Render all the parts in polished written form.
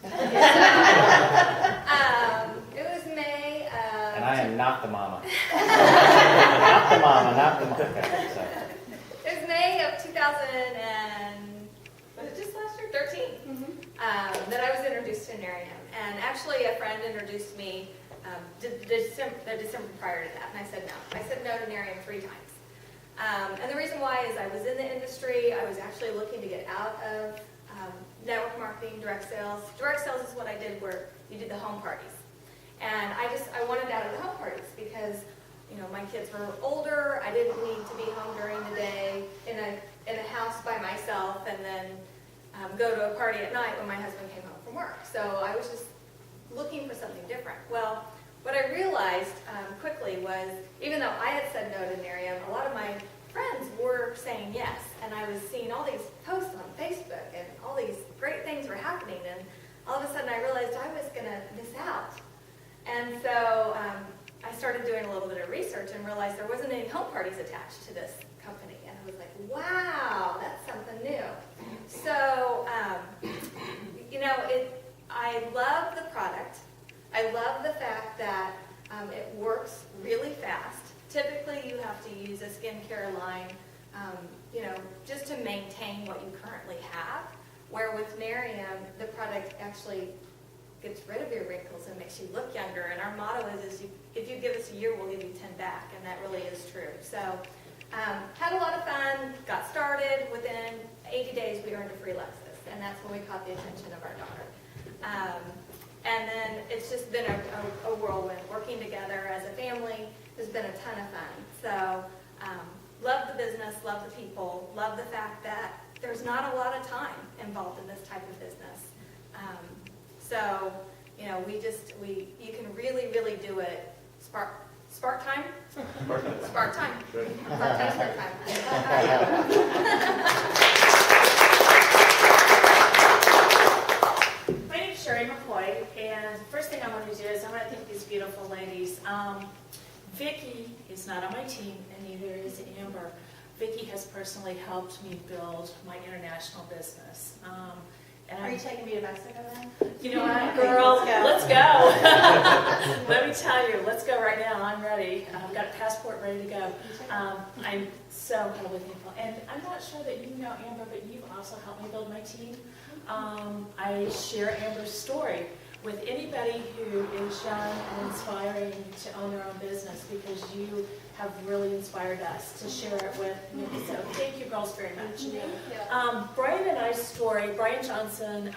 It was May of... And I am not the mama. Not the mama, not the mama. Okay, so. It was May of 2000 and... Was it just last year? 13? That I was introduced to Nerium. And actually a friend introduced me the December prior to that. And I said no. I said no to Nerium 3 times. And the reason why is I was in the industry. I was actually looking to get out of network marketing, direct sales. Direct sales is what I did where you did the home parties. And I wanted out of the home parties because, you know, my kids were older. I didn't need to be home during the day in a house by myself and then go to a party at night when my husband came home from work. So I was just looking for something different. Well, what I realized quickly was, even though I had said no to Nerium, a lot of my friends were saying yes. And I was seeing all these posts on Facebook and all these great things were happening. And all of a sudden I realized I was going to miss out. And so I started doing a little bit of research and realized there wasn't any home parties attached to this company. And I was like, wow, that's something new. So, you know, I love the product. I love the fact that it works really fast. Typically, you have to use a skincare line, you know, just to maintain what you currently have. Where with Nerium, the product actually gets rid of your wrinkles and makes you look younger. And our motto is if you give us a year, we'll give you 10 back. And that really is true. So, had a lot of fun, got started. Within 80 days, we earned a free Lexus. And that's when we caught the attention of our daughter. And then it's just been a whirlwind. Working together as a family has been a ton of fun. So, love the business, love the people, love the fact that there's not a lot of time involved in this type of business. So, you know, you can really, really do it. Spark time? Spark time. Part-time, spare time. My name is Sherri McCoy, and the first thing I want to do is I want to thank these beautiful ladies. Vicki is not on my team, and neither is Amber. Vicki has personally helped me build my international business. Are you taking me to Mexico then? You know what, girl? Let's go. Let me tell you, let's go right now. I'm ready. I've got a passport ready to go. I'm so incredibly thankful. And I'm not sure that you know Amber, but you've also helped me build my team. I share Amber's story with anybody who is young and inspiring to own their own business because you have really inspired us to share it with me. So thank you girls very much. Brian Johnson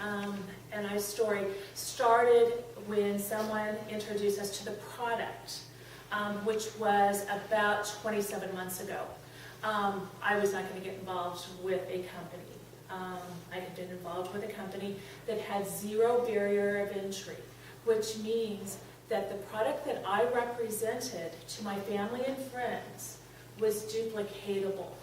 and I's story started when someone introduced us to the product, which was about 27 months ago. I was not going to get involved with a company. I had been involved with a company that had zero barrier of entry, which means that the product that I represented to my family and friends was duplicatable,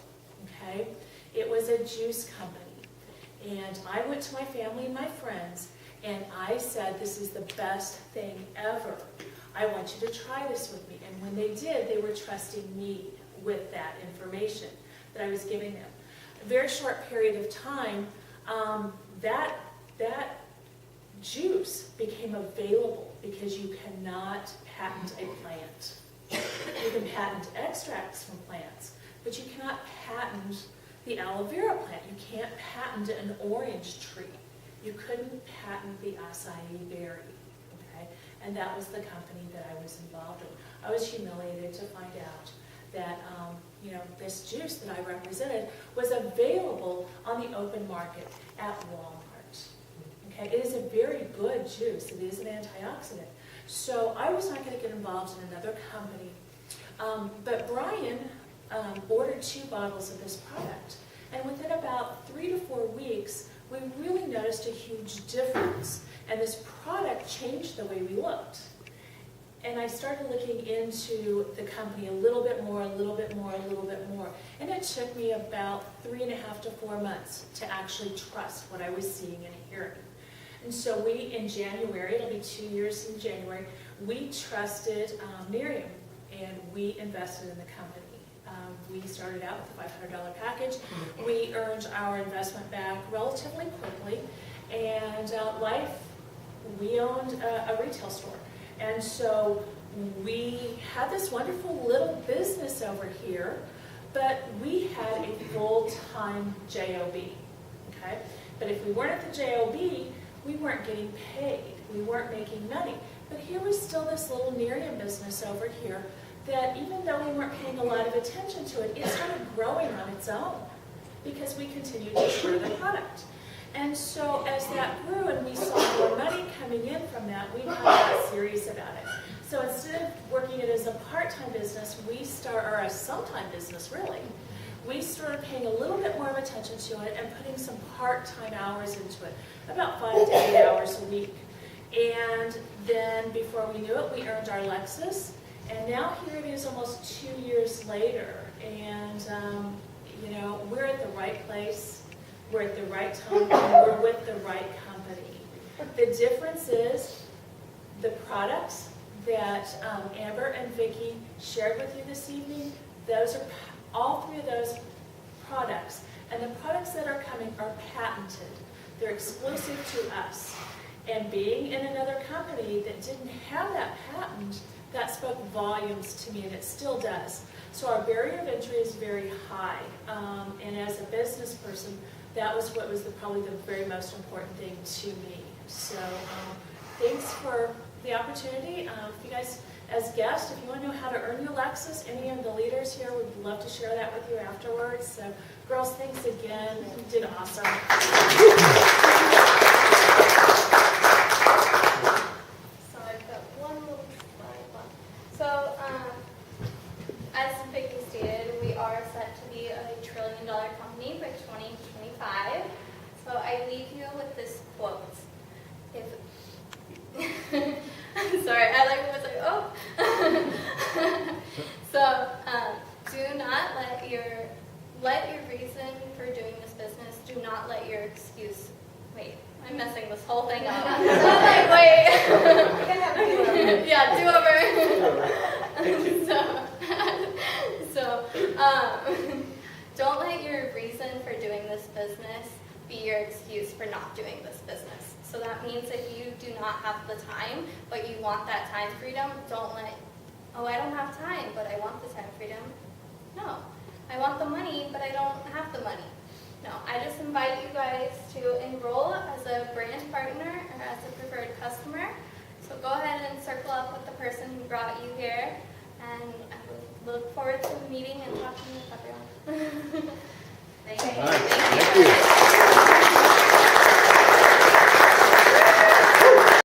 okay? It was a juice company. And I went to my family and my friends, and I said, this is the best thing ever. I want you to try this with me. And when they did, they were trusting me with that information that I was giving them. A very short period of time, that juice became available because you cannot patent a plant. You can patent extracts from plants, but you cannot patent the aloe vera plant. You can't patent an orange tree. You couldn't patent the acai berry, okay? And that was the company that I was involved in. I was humiliated to find out that this juice that I represented was available on the open market at Walmart. Okay, it is a very good juice. It is an antioxidant. So I was not going to get involved in another company. But Brian ordered 2 bottles of this product. And within about 3 to 4 weeks, we really noticed a huge difference. And this product changed the way we looked. And I started looking into the company a little bit more, a little bit more, a little bit more. And it took me about 3.5 to 4 months to actually trust what I was seeing and hearing. And so in January, it'll be 2 years in January, we trusted Nerium, and we invested in the company. We started out with a $500 package. We earned our investment back relatively quickly, and life we owned a retail store. And so we had this wonderful little business over here, but we had a full-time JOB, okay? But if we weren't at the JOB, we weren't getting paid. We weren't making money. But here was still this little Nerium business over here that even though we weren't paying a lot of attention to it, it started growing on its own because we continued to share the product. And so as that grew and we saw more money coming in from that, we got serious about it. So instead of working it as a part-time business, or a sometime business really, we started paying a little bit more of attention to it and putting some part-time hours into it, about 5 to 8 hours a week. And then before we knew it, we earned our Lexus. And now here it is almost 2 years later. And, we're at the right place, we're at the right time, and we're with the right company. The difference is the products that Amber and Vicki shared with you this evening, those are all 3 of those products. And the products that are coming are patented. They're exclusive to us. And being in another company that didn't have that patent, that spoke volumes to me, and it still does. So our barrier of entry is very high. And as a business person, that was what was probably the very most important thing to me. So thanks for the opportunity. If you guys, as guests, if you want to know how to earn your Lexus, any of the leaders here would love to share that with you afterwards. So girls, thanks again. You did awesome. So I've got one little slide left. So as Vicki stated, we are set to be a $1 trillion company by 2025. So I leave you with this quote. I'm sorry, I was like, oh. So, do not let your reason for doing this business, do not let your excuse, wait, I'm messing this whole thing up. I'm like, wait. We're gonna have a do-over. Yeah, do-over. So, don't let your reason for doing this business be your excuse for not doing this business. So that means if you do not have the time, but you want that time freedom, don't let, oh, I don't have time, but I want the time freedom. No, I want the money, but I don't have the money. No, I just invite you guys to enroll as a brand partner